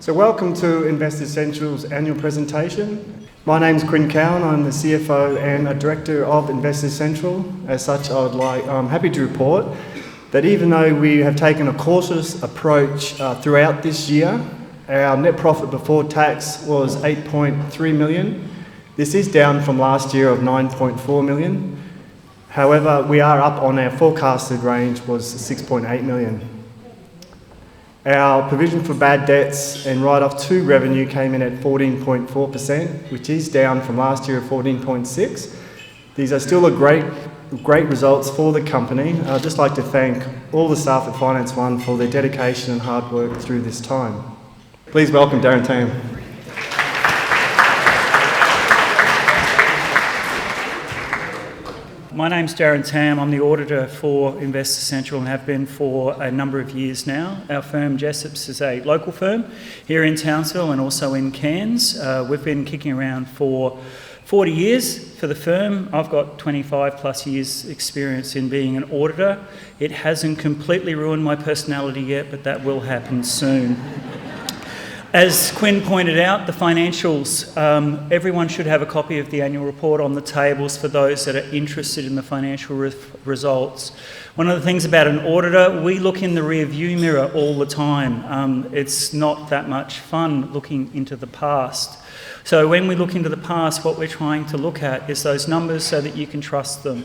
So welcome to Investor Central's annual presentation. My name's Quinn Cowan, I'm the CFO and a Director of Investor Central. As such, I'm happy to report that even though we have taken a cautious approach throughout this year, our net profit before tax was 8.3 million. This is down from last year of 9.4 million. However, we are up on our forecasted range was 6.8 million. Our provision for bad debts and write-off to revenue came in at 14.4%, which is down from last year of 14.6%. These are still great results for the company. I'd just like to thank all the staff at Finance One for their dedication and hard work through this time. Please welcome Darren Tam. My name's Darren Tam. I'm the auditor for Investor Central and have been for a number of years now. Our firm, Jessops, is a local firm here in Townsville and also in Cairns. We've been kicking around for 40 years for the firm. I've got 25 plus years experience in being an auditor. It hasn't completely ruined my personality yet, but that will happen soon. As Quinn pointed out, the financials, everyone should have a copy of the annual report on the tables for those that are interested in the financial results. One of the things about an auditor, we look in the rear view mirror all the time. It's not that much fun looking into the past. So when we look into the past, what we're trying to look at is those numbers so that you can trust them,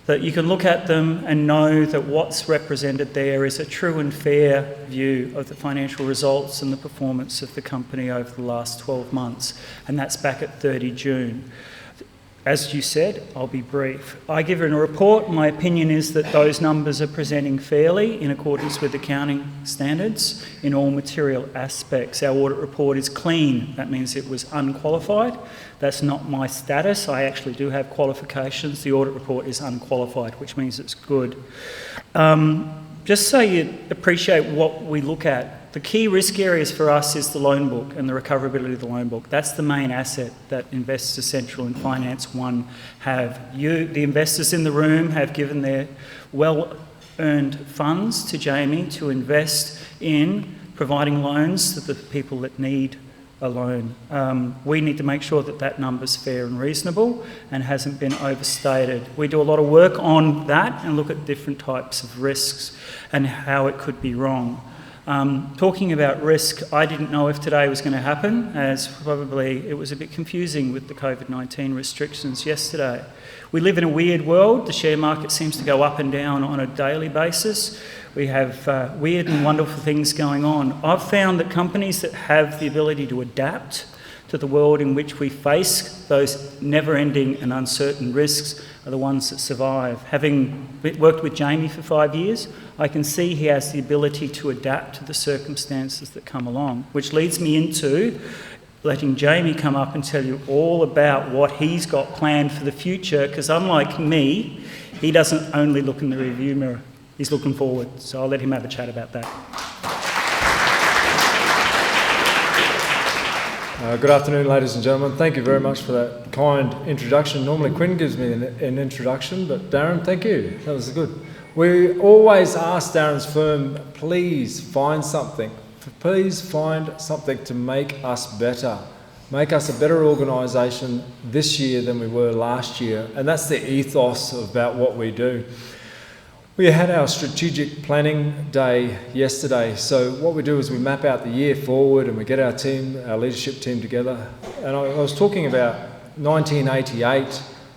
that you can look at them and know that what's represented there is a true and fair view of the financial results and the performance of the company over the last 12 months, and that's back at 30 June. As you said, I'll be brief. I give in a report. My opinion is that those numbers are presenting fairly in accordance with accounting standards in all material aspects. Our audit report is clean. That means it was unqualified. That's not my status. I actually do have qualifications. The audit report is unqualified, which means it's good. Just so you appreciate what we look at, the key risk areas for us is the loan book and the recoverability of the loan book. That's the main asset that Investor Central and Finance One have. The investors in the room have given their well-earned funds to Jamie to invest in providing loans to the people that need a loan. We need to make sure that that number's fair and reasonable and hasn't been overstated. We do a lot of work on that and look at different types of risks and how it could be wrong. Talking about risk, I didn't know if today was going to happen, as probably it was a bit confusing with the COVID-19 restrictions yesterday. We live in a weird world. The share market seems to go up and down on a daily basis. We have weird and wonderful things going on. I've found that companies that have the ability to adapt to the world in which we face those never-ending and uncertain risks are the ones that survive. Having worked with Jamie for 5 years, I can see he has the ability to adapt to the circumstances that come along, which leads me into letting Jamie come up and tell you all about what he's got planned for the future, because unlike me, he doesn't only look in the rearview mirror, he's looking forward. So I'll let him have a chat about that. Good afternoon, ladies and gentlemen. Thank you very much for that kind introduction. Normally Quinn gives me an introduction, but Darren, thank you. That was good. We always ask Darren's firm, please find something. Please find something to make us better. Make us a better organisation this year than we were last year. And that's the ethos about what we do. We had our strategic planning day yesterday. So what we do is we map out the year forward and we get our team, our leadership team together. And I was talking about 1988.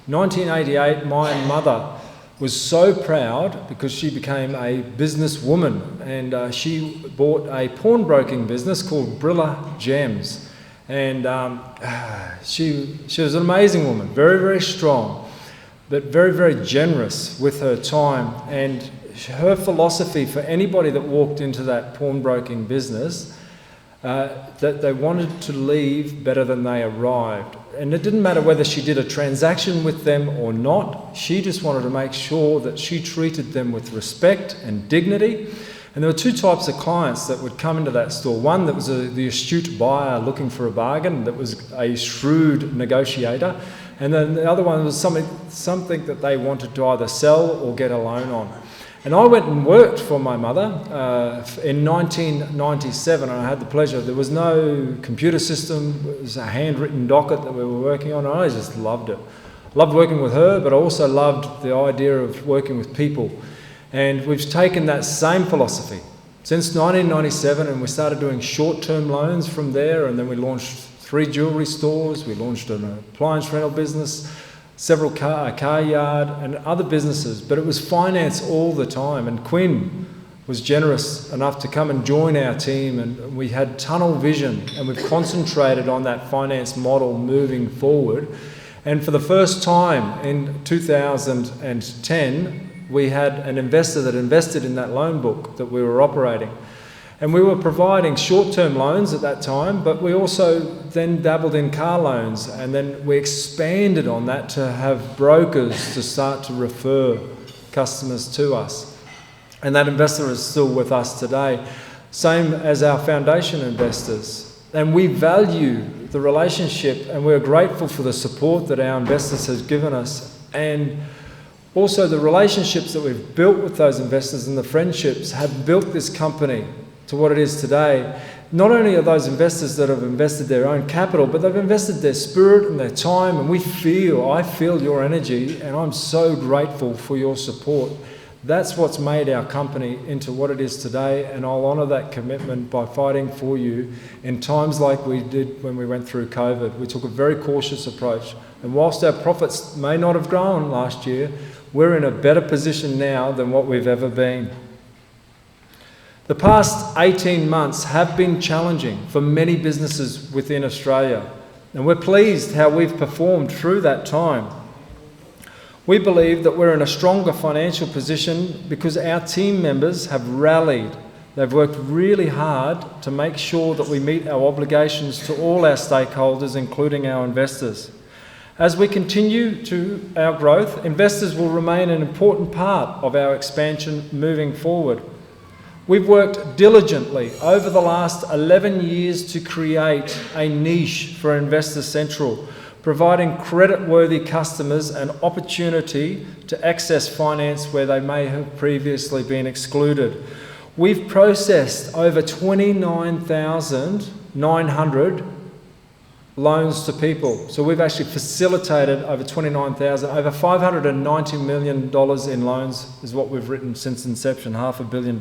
1988, my mother was so proud because she became a businesswoman and she bought a pawnbroking business called Brilla Gems. And she was an amazing woman, very, very strong, but very, very generous with her time. And her philosophy for anybody that walked into that pawnbroking business, that they wanted to leave better than they arrived. And it didn't matter whether she did a transaction with them or not, she just wanted to make sure that she treated them with respect and dignity. And there were two types of clients that would come into that store. One that was the astute buyer looking for a bargain, that was a shrewd negotiator. And then the other one was something that they wanted to either sell or get a loan on. And I went and worked for my mother in 1997, and I had the pleasure. There was no computer system. It was a handwritten docket that we were working on, and I just loved it. Loved working with her, but I also loved the idea of working with people. And we've taken that same philosophy since 1997, and we started doing short-term loans from there, and then we launched 3 jewellery stores, we launched an appliance rental business, several car yard and other businesses, but it was finance all the time. And Quinn was generous enough to come and join our team, and we had tunnel vision, and we've concentrated on that finance model moving forward. And for the first time in 2010, we had an investor that invested in that loan book that we were operating. And we were providing short-term loans at that time, but we also then dabbled in car loans, and then we expanded on that to have brokers to start to refer customers to us. And that investor is still with us today, same as our foundation investors. And we value the relationship, and we're grateful for the support that our investors have given us. And also the relationships that we've built with those investors and the friendships have built this company to what it is today. Not only are those investors that have invested their own capital, but they've invested their spirit and their time, and I feel your energy, and I'm so grateful for your support. That's what's made our company into what it is today, and I'll honour that commitment by fighting for you in times like we did when we went through COVID. We took a very cautious approach, and whilst our profits may not have grown last year, we're in a better position now than what we've ever been. The past 18 months have been challenging for many businesses within Australia, and we're pleased how we've performed through that time. We believe that we're in a stronger financial position because our team members have rallied. They've worked really hard to make sure that we meet our obligations to all our stakeholders, including our investors. As we continue to our growth, investors will remain an important part of our expansion moving forward. We've worked diligently over the last 11 years to create a niche for Investor Central, providing credit-worthy customers an opportunity to access finance where they may have previously been excluded. We've processed over 29,900 loans to people. So we've actually facilitated over 29,000, over $590 million in loans is what we've written since inception, $500 million.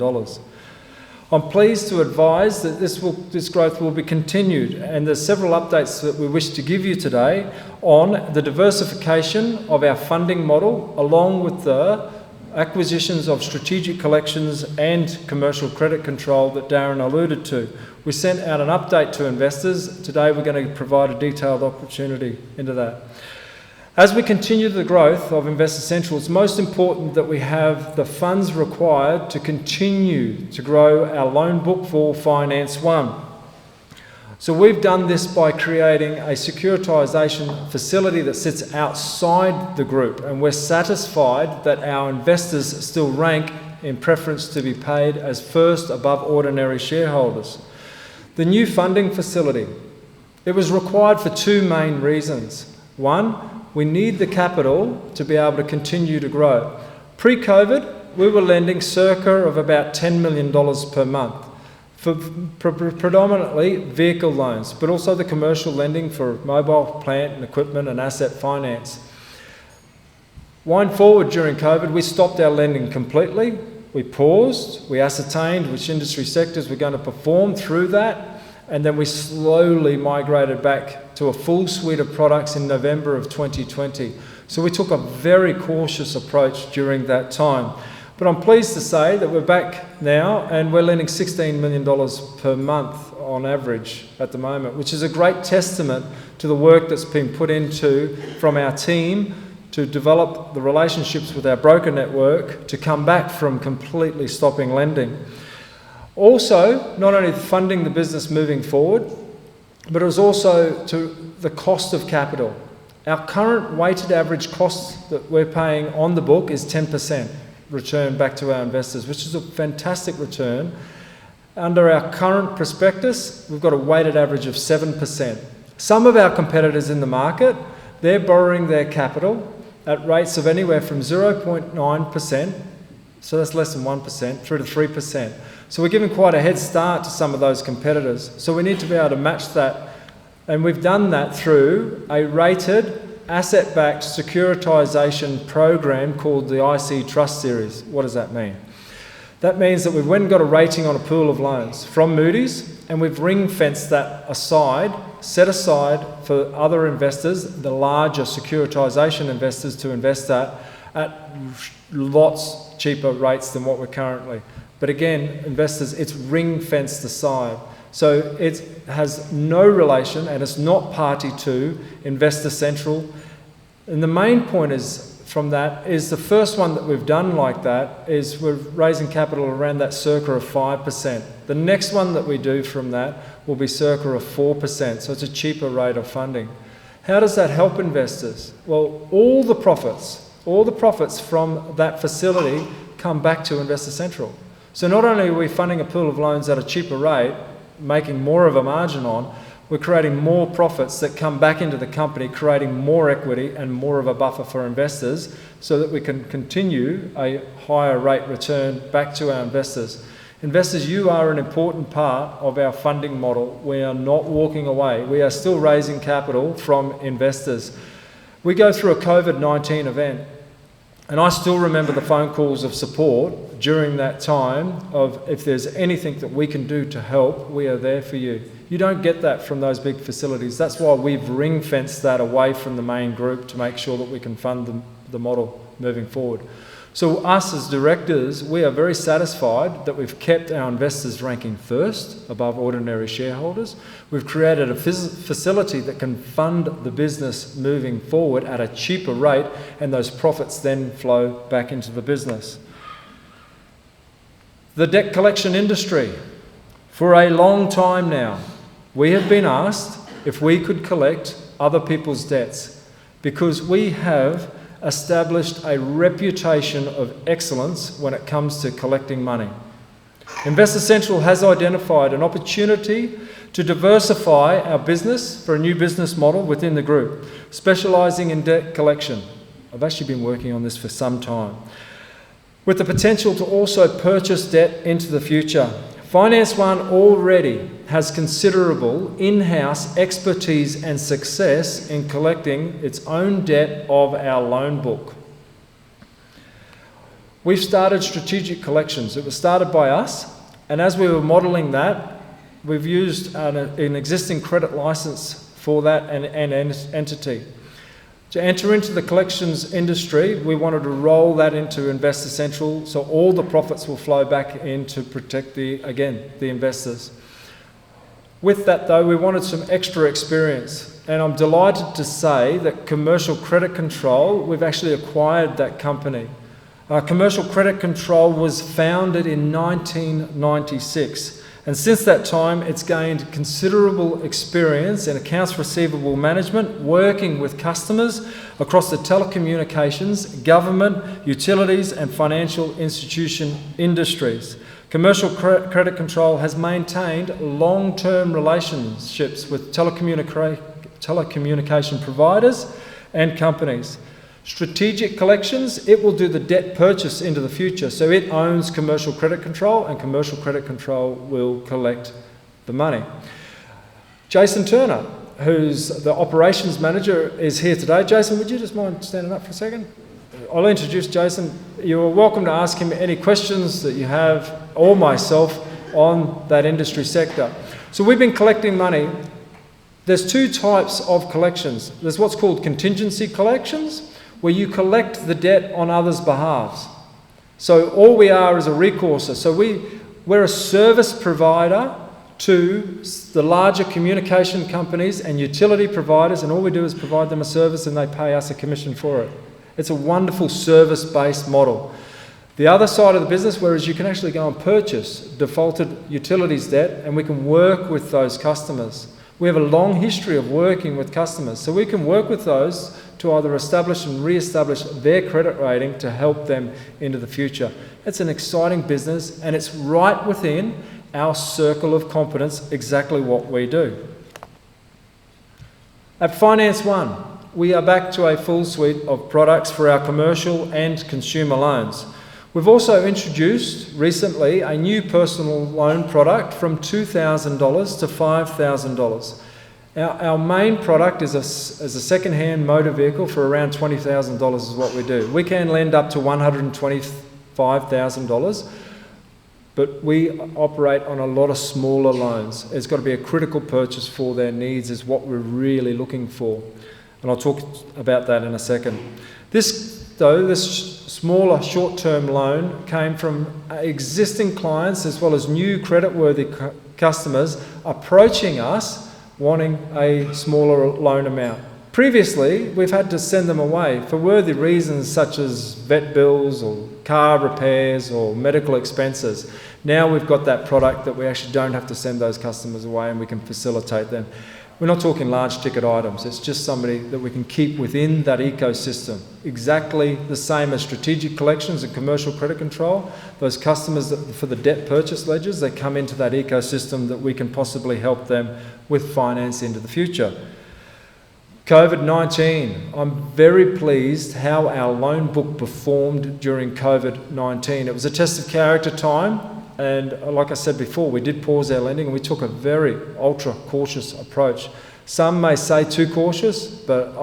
I'm pleased to advise that this growth will be continued, and there's several updates that we wish to give you today on the diversification of our funding model, along with the acquisitions of strategic collections and commercial credit control that Darren alluded to. We sent out an update to investors. Today we're going to provide a detailed opportunity into that. As we continue the growth of Investor Central, it's most important that we have the funds required to continue to grow our loan book for Finance One. So we've done this by creating a securitisation facility that sits outside the group, and we're satisfied that our investors still rank in preference to be paid as first above ordinary shareholders. The new funding facility, it was required for 2 main reasons. One, we need the capital to be able to continue to grow. Pre-COVID, we were lending circa of about $10 million per month for predominantly vehicle loans, but also the commercial lending for mobile plant and equipment and asset finance. Wind forward during COVID, we stopped our lending completely. We paused, we ascertained which industry sectors were going to perform through that, and then we slowly migrated back to a full suite of products in November of 2020. So we took a very cautious approach during that time. But I'm pleased to say that we're back now, and we're lending $16 million per month on average at the moment, which is a great testament to the work that's been put into from our team to develop the relationships with our broker network to come back from completely stopping lending. Also, not only funding the business moving forward, but it was also to the cost of capital. Our current weighted average cost that we're paying on the book is 10% return back to our investors, which is a fantastic return. Under our current prospectus, we've got a weighted average of 7%. Some of our competitors in the market, they're borrowing their capital at rates of anywhere from 0.9% So that's less than 1%, through to 3%. So we're giving quite a head start to some of those competitors. So we need to be able to match that. And we've done that through a rated asset-backed securitisation program called the IC Trust Series. What does that mean? That means that we've went and got a rating on a pool of loans from Moody's, and we've ring-fenced that aside, set aside for other investors, the larger securitisation investors, to invest that at lots cheaper rates than what we're currently. But again, investors, it's ring-fenced aside. So it has no relation, and it's not party to Investor Central. And the main point is, from that, is the first one that we've done like that is we're raising capital around that circa of 5%. The next one that we do from that will be circa of 4%, so it's a cheaper rate of funding. How does that help investors? Well, all the profits from that facility come back to Investor Central. So not only are we funding a pool of loans at a cheaper rate, making more of a margin on, we're creating more profits that come back into the company, creating more equity and more of a buffer for investors so that we can continue a higher rate return back to our investors. Investors, you are an important part of our funding model. We are not walking away. We are still raising capital from investors. We go through a COVID-19 event, and I still remember the phone calls of support during that time of, if there's anything that we can do to help, we are there for you. You don't get that from those big facilities. That's why we've ring-fenced that away from the main group to make sure that we can fund the model moving forward. So us as directors, we are very satisfied that we've kept our investors ranking first above ordinary shareholders. We've created a facility that can fund the business moving forward at a cheaper rate, and those profits then flow back into the business. The debt collection industry. For a long time now, we have been asked if we could collect other people's debts because we have established a reputation of excellence when it comes to collecting money. Investor Central has identified an opportunity to diversify our business for a new business model within the group, specialising in debt collection. I've actually been working on this for some time, with the potential to also purchase debt into the future. Finance One already has considerable in-house expertise and success in collecting its own debt of our loan book. We've started strategic collections. It was started by us, and as we were modelling that, we've used an existing credit licence for that and entity. To enter into the collections industry, we wanted to roll that into Investor Central so all the profits will flow back in to protect the investors. With that though, we wanted some extra experience, and I'm delighted to say that Commercial Credit Control, we've actually acquired that company. Commercial Credit Control was founded in 1996. And since that time, it's gained considerable experience in accounts receivable management, working with customers across the telecommunications, government, utilities, and financial institution industries. Commercial Credit Control has maintained long-term relationships with telecommunication providers and companies. Strategic Collections, it will do the debt purchase into the future. So it owns Commercial Credit Control, and Commercial Credit Control will collect the money. Jason Turner, who's the operations manager, is here today. Jason, would you just mind standing up for a second? I'll introduce Jason. You're welcome to ask him any questions that you have, or myself, on that industry sector. So we've been collecting money. There's two types of collections. There's what's called contingency collections, where you collect the debt on others' behalves. So all we are is a recoursor. So we're a service provider to the larger communication companies and utility providers, and all we do is provide them a service and they pay us a commission for it. It's a wonderful service-based model. The other side of the business, whereas you can actually go and purchase defaulted utilities debt, and we can work with those customers. We have a long history of working with customers, so we can work with those to either establish and re-establish their credit rating to help them into the future. It's an exciting business, and it's right within our circle of competence, exactly what we do. At Finance One, we are back to a full suite of products for our commercial and consumer loans. We've also introduced recently a new personal loan product from $2,000 to $5,000. Our main product is a second-hand motor vehicle for around $20,000 is what we do. We can lend up to $125,000, but we operate on a lot of smaller loans. It's got to be a critical purchase for their needs is what we're really looking for. And I'll talk about that in a second. This smaller short-term loan came from existing clients as well as new creditworthy customers approaching us wanting a smaller loan amount. Previously, we've had to send them away for worthy reasons such as vet bills or car repairs or medical expenses. Now we've got that product that we actually don't have to send those customers away and we can facilitate them. We're not talking large ticket items, it's just somebody that we can keep within that ecosystem. Exactly the same as strategic collections and commercial credit control. Those customers that, for the debt purchase ledgers, they come into that ecosystem that we can possibly help them with finance into the future. COVID-19, I'm very pleased how our loan book performed during COVID-19. It was a test of character time. And like I said before, we did pause our lending and we took a very ultra cautious approach. Some may say too cautious, but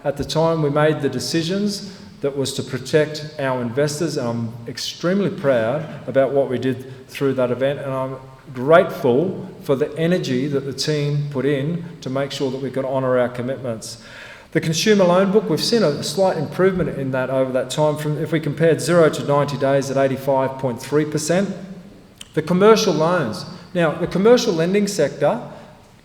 at the time we made the decisions that was to protect our investors, and I'm extremely proud about what we did through that event, and I'm grateful for the energy that the team put in to make sure that we could honour our commitments. The consumer loan book, we've seen a slight improvement in that over that time. From if we compared 0 to 90 days at 85.3%. The commercial loans. Now, the commercial lending sector,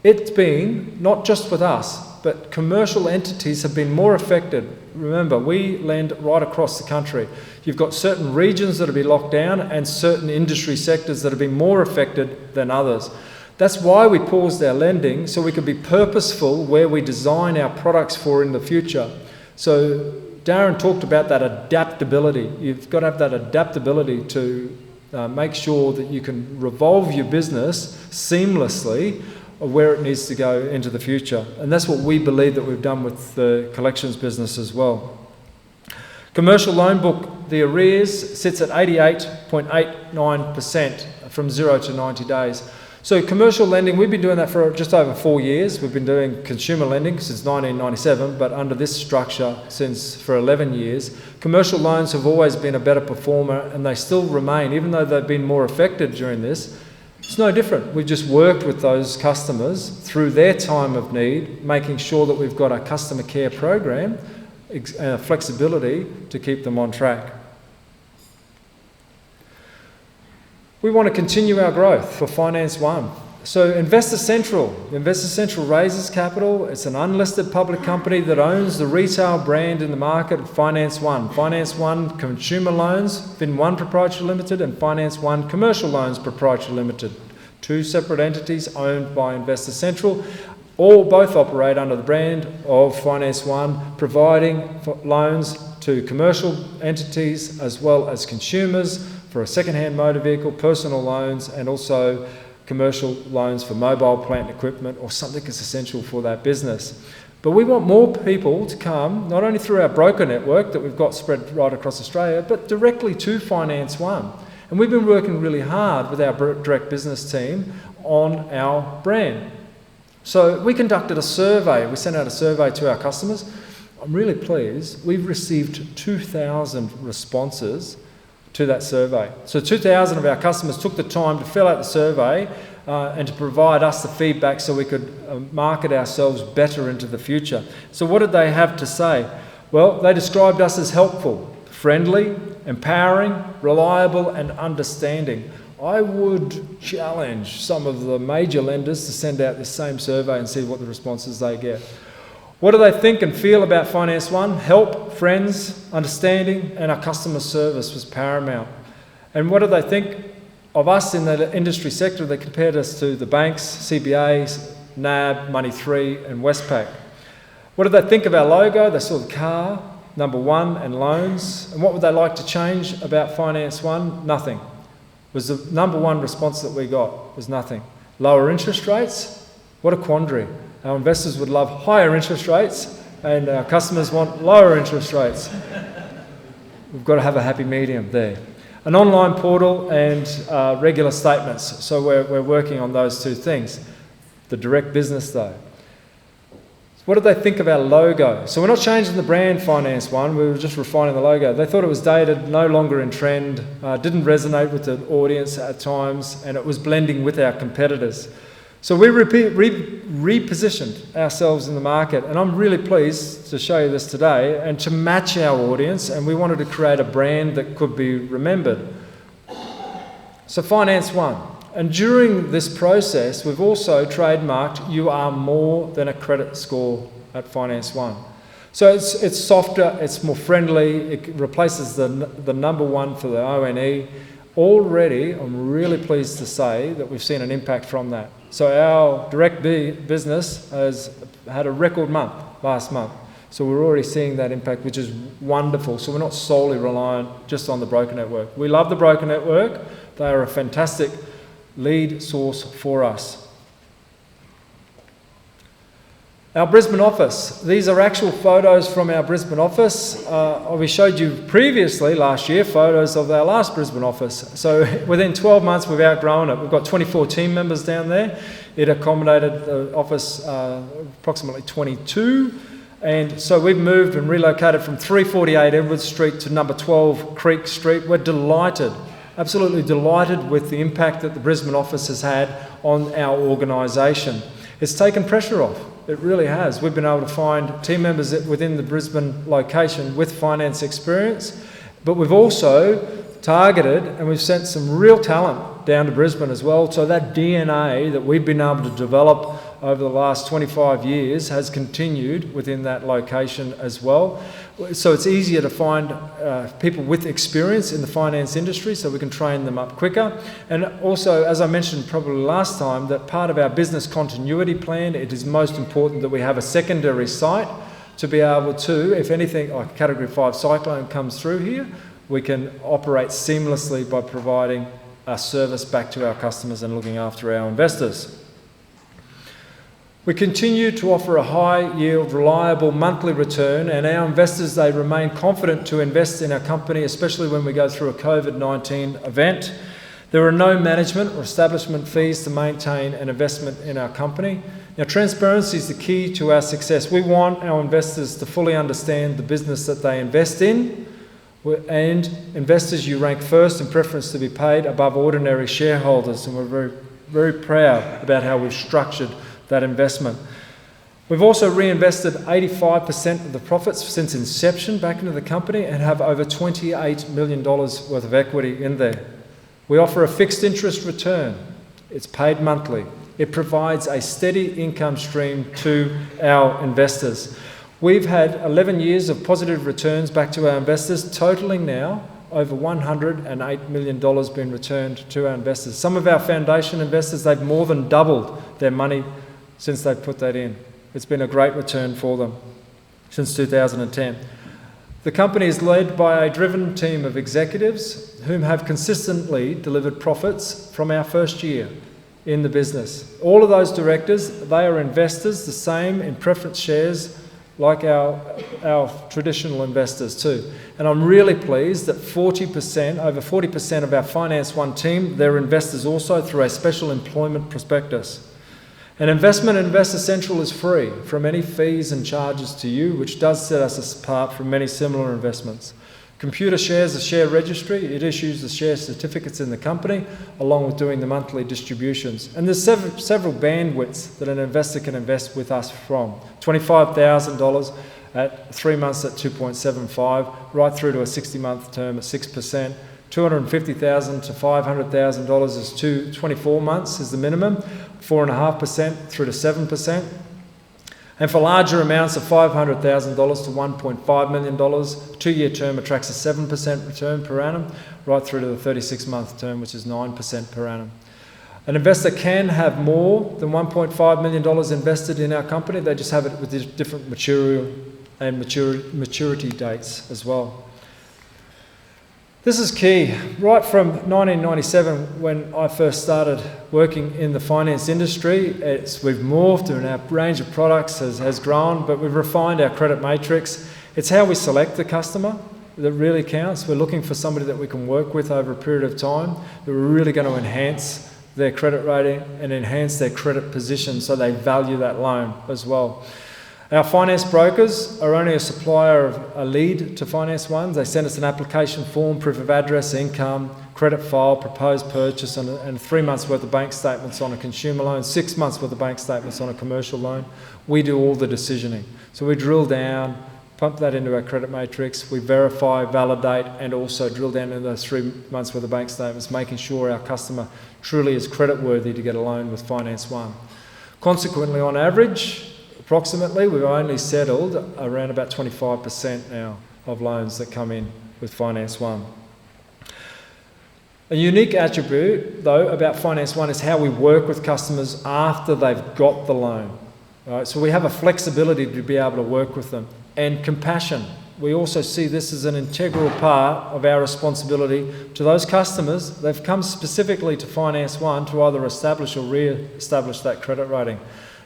it's been, not just with us, but commercial entities have been more affected. Remember, we lend right across the country. You've got certain regions that have been locked down and certain industry sectors that have been more affected than others. That's why we paused our lending, so we could be purposeful where we design our products for in the future. So Darren talked about that adaptability. You've got to have that adaptability to make sure that you can revolve your business seamlessly where it needs to go into the future. And that's what we believe that we've done with the collections business as well. Commercial loan book, the arrears sits at 88.89% from 0 to 90 days. So commercial lending, we've been doing that for just over 4 years. We've been doing consumer lending since 1997, but under this structure for 11 years. Commercial loans have always been a better performer, and they still remain, even though they've been more affected during this. It's no different. We've just worked with those customers through their time of need, making sure that we've got a customer care program, flexibility to keep them on track. We want to continue our growth for Finance One. So Investor Central raises capital. It's an unlisted public company that owns the retail brand in the market, Finance One. Finance One Consumer Loans, Fin1 Proprietary Limited, and Finance One Commercial Loans Proprietary Limited. Two separate entities owned by Investor Central. Both operate under the brand of Finance One, providing loans to commercial entities as well as consumers for a second-hand motor vehicle, personal loans, and also commercial loans for mobile plant equipment or something that's essential for that business. But we want more people to come, not only through our broker network that we've got spread right across Australia, but directly to Finance One. And we've been working really hard with our direct business team on our brand. So we conducted a survey. We sent out a survey to our customers. I'm really pleased. We've received 2,000 responses to that survey. So 2,000 of our customers took the time to fill out the survey and to provide us the feedback so we could market ourselves better into the future. So what did they have to say? Well, they described us as helpful, friendly, empowering, reliable, and understanding. I would challenge some of the major lenders to send out this same survey and see what the responses they get. What do they think and feel about Finance One? Help, friends, understanding, and our customer service was paramount. And what do they think of us in the industry sector? They compared us to the banks, CBAs, NAB, Money3, and Westpac. What did they think of our logo? They saw the car, number one, and loans. And what would they like to change about Finance One? Nothing. Was the number one response that we got was nothing. Lower interest rates? What a quandary. Our investors would love higher interest rates and our customers want lower interest rates. We've got to have a happy medium there. an online portal and regular statements. So we're working on those two things. The direct business though. What did they think of our logo? So we're not changing the brand Finance One, we were just refining the logo. They thought it was dated, no longer in trend, didn't resonate with the audience at times, and it was blending with our competitors. So we repositioned ourselves in the market, and I'm really pleased to show you this today, and to match our audience, and we wanted to create a brand that could be remembered. So Finance One. And during this process, we've also trademarked, you are more than a credit score at Finance One. So it's softer, it's more friendly, it replaces the number one for the ONE. Already, I'm really pleased to say that we've seen an impact from that. So our direct business has had a record month last month. So we're already seeing that impact, which is wonderful. So we're not solely reliant just on the broker network. We love the broker network. They are a fantastic lead source for us. Our Brisbane office. These are actual photos from our Brisbane office. We showed you previously last year photos of our last Brisbane office. So within 12 months we've outgrown it. We've got 24 team members down there. It accommodated the office approximately 22. And so we've moved and relocated from 348 Edward Street to number 12 Creek Street. We're delighted. Absolutely delighted with the impact that the Brisbane office has had on our organisation. It's taken pressure off. It really has. We've been able to find team members within the Brisbane location with finance experience, but we've also targeted and we've sent some real talent down to Brisbane as well. So that DNA that we've been able to develop over the last 25 years has continued within that location as well. So it's easier to find people with experience in the finance industry so we can train them up quicker. And also, as I mentioned probably last time, that part of our business continuity plan, it is most important that we have a secondary site to be able to, if anything like a Category 5 cyclone comes through here, we can operate seamlessly by providing a service back to our customers and looking after our investors. We continue to offer a high yield, reliable monthly return, and our investors, they remain confident to invest in our company, especially when we go through a COVID-19 event. There are no management or establishment fees to maintain an investment in our company. Now, transparency is the key to our success. We want our investors to fully understand the business that they invest in, and investors, you rank first in preference to be paid above ordinary shareholders, and we're very, very proud about how we've structured that investment. We've also reinvested 85% of the profits since inception back into the company and have over $28 million worth of equity in there. We offer a fixed interest return. It's paid monthly. It provides a steady income stream to our investors. We've had 11 years of positive returns back to our investors, totaling now over $108 million being returned to our investors. Some of our foundation investors, they've more than doubled their money since they've put that in. It's been a great return for them since 2010. The company is led by a driven team of executives whom have consistently delivered profits from our first year in the business. All of those directors, they are investors, the same in preference shares like our traditional investors too. And I'm really pleased that over 40% of our Finance One team, they're investors also through a special employment prospectus. An investment in Investor Central is free from any fees and charges to you, which does set us apart from many similar investments. Computer shares a share registry. It issues the share certificates in the company, along with doing the monthly distributions. And there's several bandwidths that an investor can invest with us from. $25,000 at 3 months at 2.75, right through to a 60-month term at 6%. $250,000 to $500,000 is 24 months is the minimum, 4.5% through to 7%. And for larger amounts of $500,000 to $1.5 million, a 2-year term attracts a 7% return per annum, right through to the 36-month term, which is 9% per annum. An investor can have more than $1.5 million invested in our company. They just have it with different maturity dates as well. This is key. Right from 1997, when I first started working in the finance industry, we've morphed and our range of products has grown, but we've refined our credit matrix. It's how we select the customer. that really counts. We're looking for somebody that we can work with over a period of time, that we're really going to enhance their credit rating and enhance their credit position so they value that loan as well. Our finance brokers are only a supplier of a lead to Finance One. They send us an application form, proof of address, income, credit file, proposed purchase, and 3 months worth of bank statements on a consumer loan, 6 months worth of bank statements on a commercial loan. We do all the decisioning. So we drill down, pump that into our credit matrix, we verify, validate, and also drill down into those 3 months worth of bank statements, making sure our customer truly is creditworthy to get a loan with Finance One. Consequently, on average, approximately, we've only settled around about 25% now of loans that come in with Finance One. A unique attribute, though, about Finance One is how we work with customers after they've got the loan. Right? So we have a flexibility to be able to work with them. And compassion. We also see this as an integral part of our responsibility to those customers. They've come specifically to Finance One to either establish or re-establish that credit rating.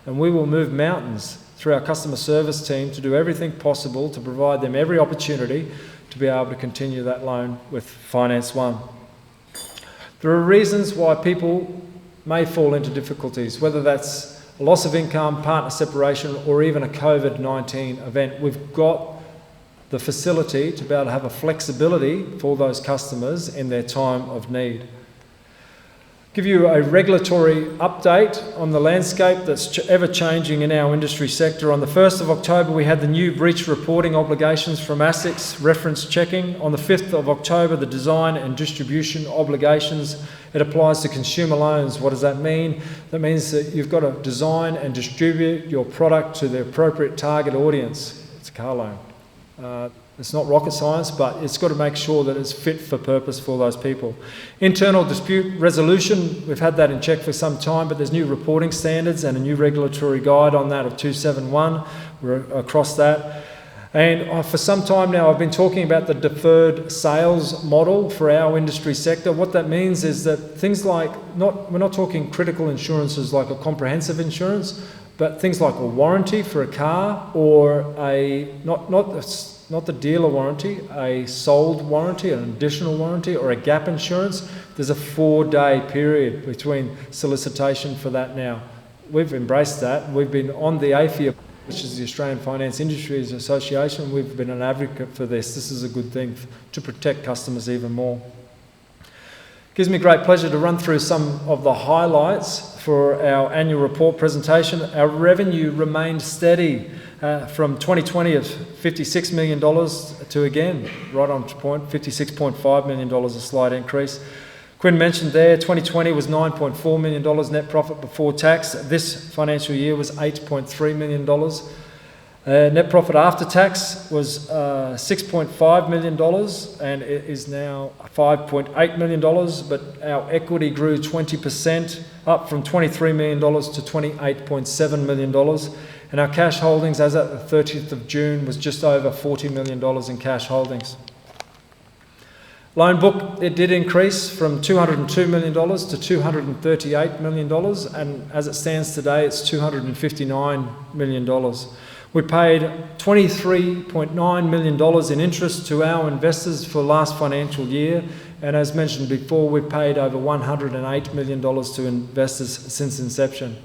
And we will move mountains through our customer service team to do everything possible to provide them every opportunity to be able to continue that loan with Finance One. There are reasons why people may fall into difficulties, whether that's a loss of income, partner separation, or even a COVID-19 event. We've got the facility to be able to have a flexibility for those customers in their time of need. Give you a regulatory update on the landscape that's ever changing in our industry sector. On the 1st of October, we had the new breach reporting obligations from ASIC's reference checking. On the 5th of October, the design and distribution obligations. It applies to consumer loans. What does that mean? That means that you've got to design and distribute your product to the appropriate target audience. It's a car loan. It's not rocket science, but it's got to make sure that it's fit for purpose for those people. Internal dispute resolution, we've had that in check for some time, but there's new reporting standards and a new regulatory guide on that of 271. We're across that. And for some time now, I've been talking about the deferred sales model for our industry sector. What that means is that things like, we're not talking critical insurances like a comprehensive insurance, but things like a warranty for a car or not the dealer warranty, a sold warranty, an additional warranty, or a gap insurance. There's a 4-day period between solicitation for that now. We've embraced that. We've been on the AFIA, which is the Australian Finance Industries Association. We've been an advocate for this. This is a good thing to protect customers even more. It gives me great pleasure to run through some of the highlights for our annual report presentation. Our revenue remained steady from 2020 of $56 million to, again, right on point, $56.5 million, a slight increase. Quinn mentioned there, 2020 was $9.4 million net profit before tax. This financial year was $8.3 million. Net profit after tax was $6.5 million, and it is now $5.8 million, but our equity grew 20%, up from $23 million to $28.7 million. And our cash holdings, as at the 30th of June, was just over $40 million in cash holdings. Loan book, it did increase from $202 million to $238 million, and as it stands today, it's $259 million. We paid $23.9 million in interest to our investors for last financial year, and as mentioned before, we paid over $108 million to investors since inception.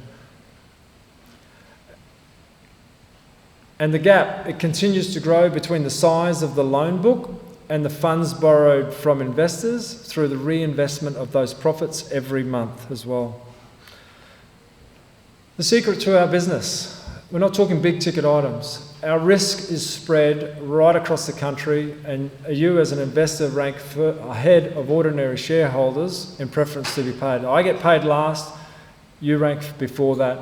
And the gap, it continues to grow between the size of the loan book and the funds borrowed from investors through the reinvestment of those profits every month as well. The secret to our business, we're not talking big ticket items. Our risk is spread right across the country, and you as an investor rank ahead of ordinary shareholders in preference to be paid. I get paid last, you rank before that.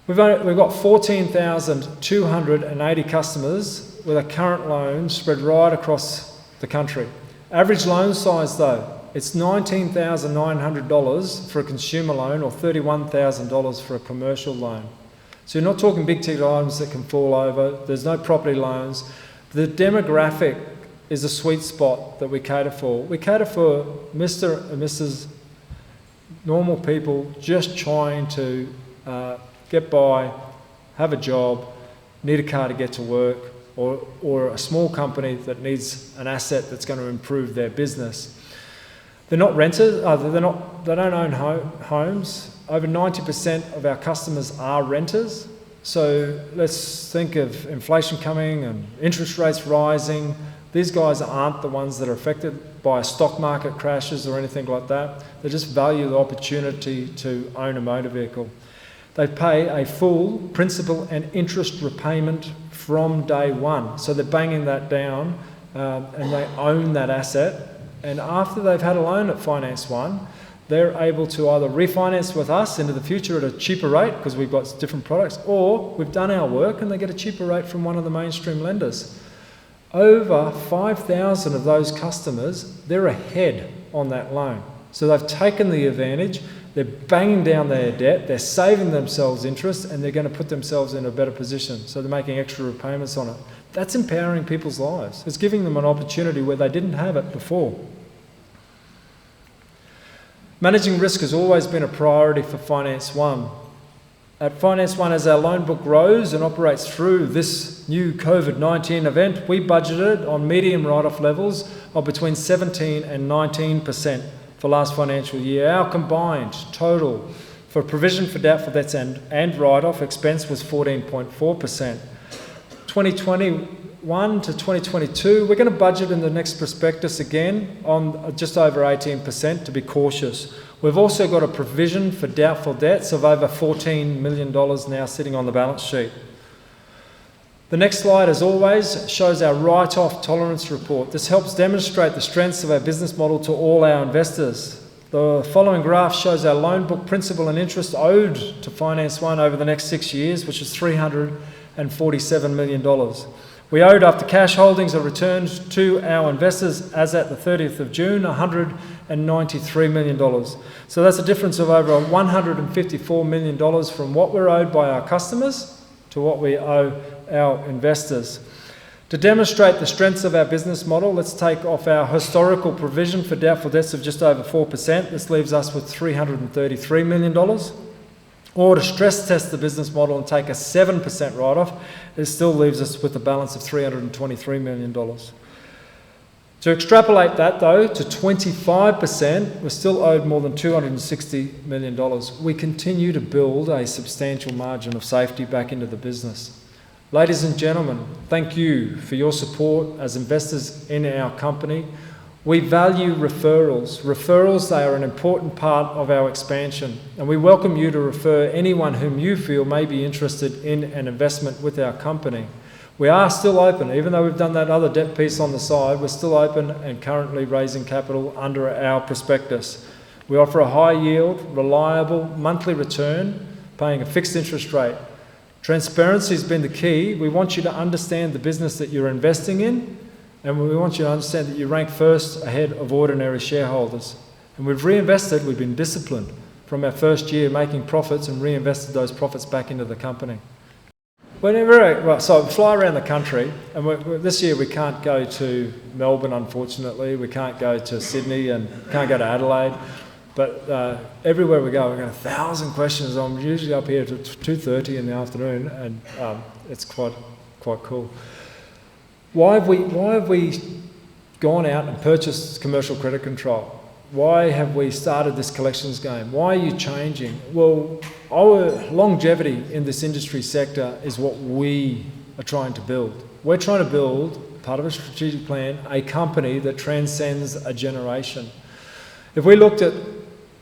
We've got 14,280 customers with a current loan spread right across the country. Average loan size though, it's $19,900 for a consumer loan or $31,000 for a commercial loan. So you're not talking big ticket items that can fall over. There's no property loans. The demographic is a sweet spot that we cater for. We cater for Mr. and Mrs. normal people just trying to get by, have a job, need a car to get to work, or a small company that needs an asset that's going to improve their business. They're not renters, they don't own homes. Over 90% of our customers are renters. So let's think of inflation coming and interest rates rising. These guys aren't the ones that are affected by stock market crashes or anything like that. They just value the opportunity to own a motor vehicle. They pay a full principal and interest repayment from day one. So they're banging that down and they own that asset. And after they've had a loan at Finance One, they're able to either refinance with us into the future at a cheaper rate because we've got different products, or we've done our work and they get a cheaper rate from one of the mainstream lenders. Over 5,000 of those customers, they're ahead on that loan. So they've taken the advantage, they're banging down their debt, they're saving themselves interest, and they're going to put themselves in a better position. So they're making extra repayments on it. That's empowering people's lives. It's giving them an opportunity where they didn't have it before. Managing risk has always been a priority for Finance One. At Finance One, as our loan book grows and operates through this new COVID-19 event, we budgeted on medium write-off levels of between 17 and 19% for last financial year. Our combined total for provision for doubtful debts and write-off expense was 14.4%. 2021 to 2022, we're going to budget in the next prospectus again on just over 18% to be cautious. We've also got a provision for doubtful debts of over $14 million now sitting on the balance sheet. The next slide, as always, shows our write-off tolerance report. This helps demonstrate the strengths of our business model to all our investors. The following graph shows our loan book principal and interest owed to Finance One over the next 6 years, which is $347 million. We owed, after cash holdings are returned to our investors as at the 30th of June, $193 million. So that's a difference of over $154 million from what we're owed by our customers to what we owe our investors. To demonstrate the strengths of our business model, let's take off our historical provision for doubtful debts of just over 4%. This leaves us with $333 million. Or to stress test the business model and take a 7% write-off, it still leaves us with a balance of $323 million. To extrapolate that, though, to 25%, we're still owed more than $260 million. We continue to build a substantial margin of safety back into the business. Ladies and gentlemen, thank you for your support as investors in our company. We value referrals. Referrals, they are an important part of our expansion, and we welcome you to refer anyone whom you feel may be interested in an investment with our company. We are still open, even though we've done that other debt piece on the side, we're still open and currently raising capital under our prospectus. We offer a high yield, reliable monthly return, paying a fixed interest rate. Transparency has been the key. We want you to understand the business that you're investing in, and we want you to understand that you rank first ahead of ordinary shareholders. And we've reinvested, we've been disciplined from our first year making profits and reinvested those profits back into the company. So we fly around the country, and this year we can't go to Melbourne, unfortunately. We can't go to Sydney and can't go to Adelaide. But everywhere we go, we get 1,000 questions. I'm usually up here at 2:30 in the afternoon, and it's quite cool. Why have we gone out and purchased commercial credit control? Why have we started this collections game? Why are you changing? Well, our longevity in this industry sector is what we are trying to build. We're trying to build, part of a strategic plan, a company that transcends a generation. If we looked at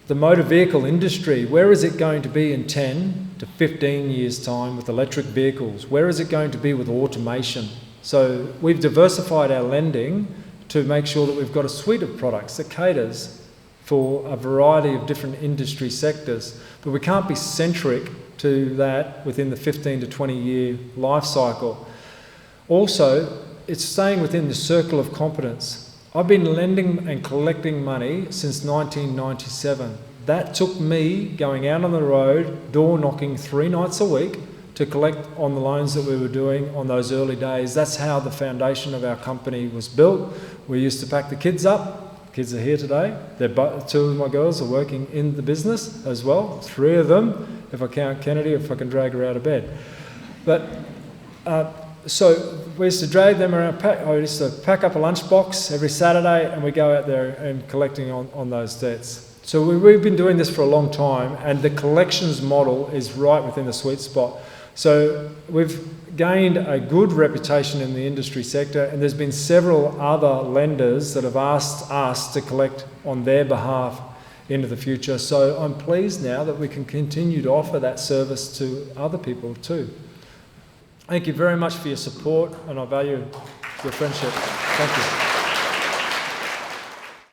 the motor vehicle industry, where is it going to be in 10 to 15 years' time with electric vehicles? Where is it going to be with automation? So we've diversified our lending to make sure that we've got a suite of products that caters for a variety of different industry sectors. But we can't be centric to that within the 15 to 20 year life cycle. Also, it's staying within the circle of competence. I've been lending and collecting money since 1997. That took me going out on the road, door knocking 3 nights a week to collect on the loans that we were doing on those early days. That's how the foundation of our company was built. We used to pack the kids up. Kids are here today. 2 of my girls are working in the business as well. 3 of them, if I count Kennedy, if I can drag her out of bed. But So we used to drag them around. I used to pack up a lunchbox every Saturday, and we go out there and collecting on those debts. So we've been doing this for a long time, and the collections model is right within the sweet spot. So we've gained a good reputation in the industry sector, and there's been several other lenders that have asked us to collect on their behalf into the future. So I'm pleased now that we can continue to offer that service to other people too. Thank you very much for your support, and I value your friendship. Thank you.